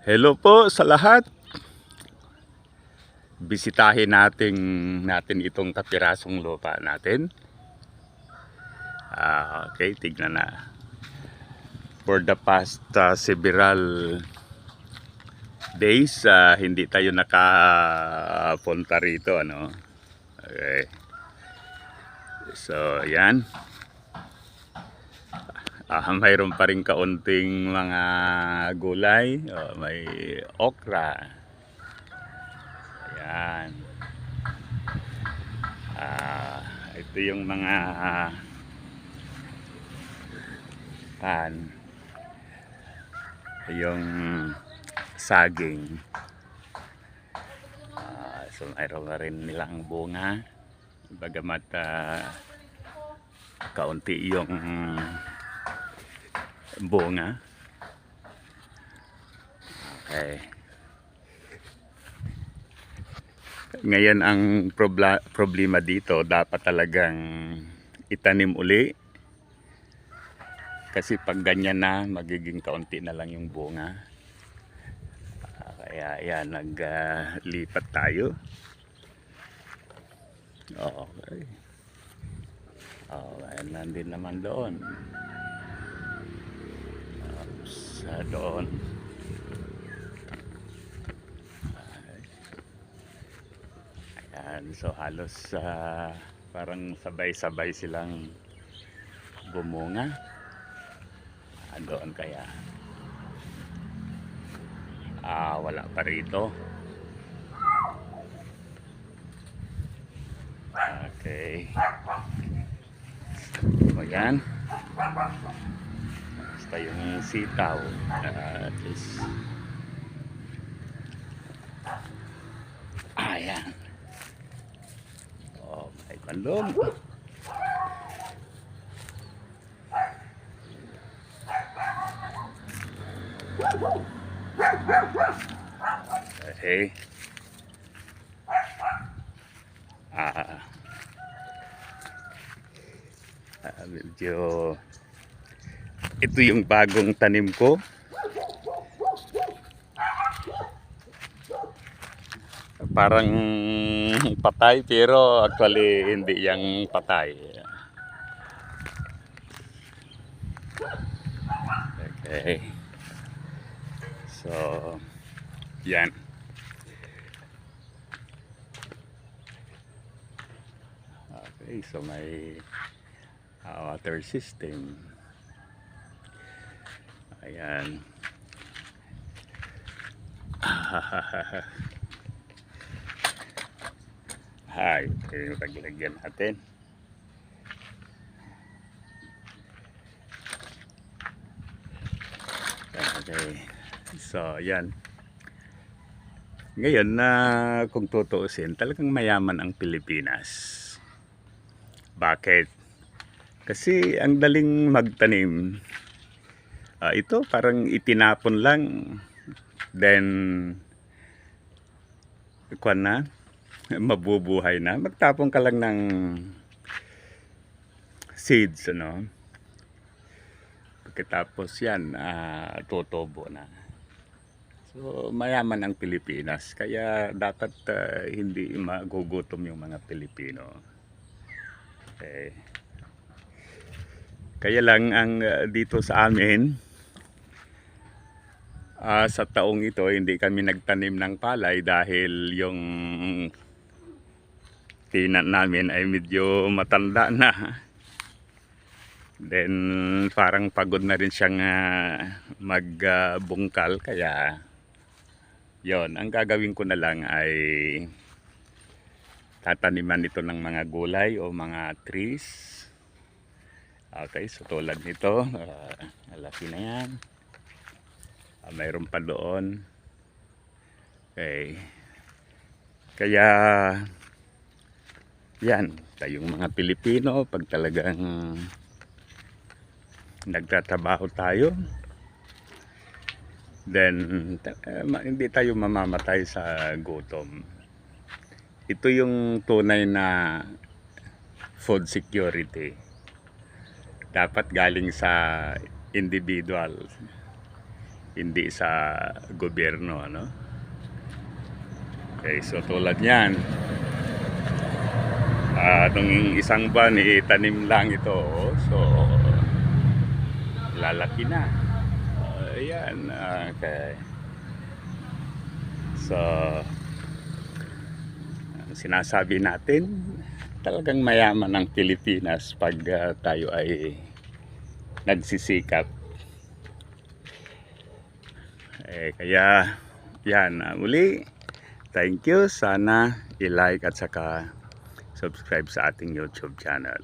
Hello po sa lahat. Bisitahin natin itong kapirasong lupa natin. Okay, tignan na. For the past several days, hindi tayo nakapunta rito, ano. Okay. So, yan. Mayroon pa rin kaunting mga gulay. May okra. Ayan. Ito yung mga yung saging. So mayroon na rin nilang bunga. Bagamat kaunti yung bunga. Okay. Ngayon ang problema dito, dapat talagang itanim uli. Kasi pag ganyan na, magiging kaunti na lang yung bunga. Kaya yan, naglipat tayo. Okay. Nandun naman doon. Sa doon. Ayan, so halos parang sabay-sabay silang bumunga. Doon kaya wala pa rito. Okay. So yan, basta yung sitaw at least ayan. May pandong. Okay. Medyo ito yung bagong tanim ko. Parang patay pero actually hindi yang patay. Okay. So, yan. Okay, so may water system. Ayan. Ito yung paglagyan natin. Okay. So, yan. Ngayon na kung tutuusin, talagang mayaman ang Pilipinas. Bakit? Kasi ang daling magtanim. Ito parang itinapon lang. Then, kuwan na, mabubuhay na. Magtapon ka lang ng seeds, ano. Pagkatapos yan, tutubo na. So, mayaman ang Pilipinas. Kaya dapat hindi magugutom yung mga Pilipino. Okay. Kaya lang ang dito sa amin, sa taong ito, hindi kami nagtanim ng palay dahil yung tinan namin ay medyo matanda na. Then parang pagod na rin siyang magbungkal, kaya yon, ang gagawin ko na lang ay tataniman ito ng mga gulay o mga trees. Okay, so tulad nito, malaki na yan. Mayroon pa doon. Okay. Kaya yan, tayong mga Pilipino, pag talagang nagtatrabaho tayo, then hindi tayo mamamatay sa gutom. Ito yung tunay na food security. Dapat galing sa individual. hindi sa gobyerno, ano? Okay, so tulad niyan, nung isang buwan, itanim lang ito, oh. So lalaki na. Ayan, okay. So sinasabi natin, talagang mayaman ang Pilipinas pag tayo ay nagsisikap. Kaya yan, muli, thank you. Sana i-like at saka subscribe sa ating YouTube channel.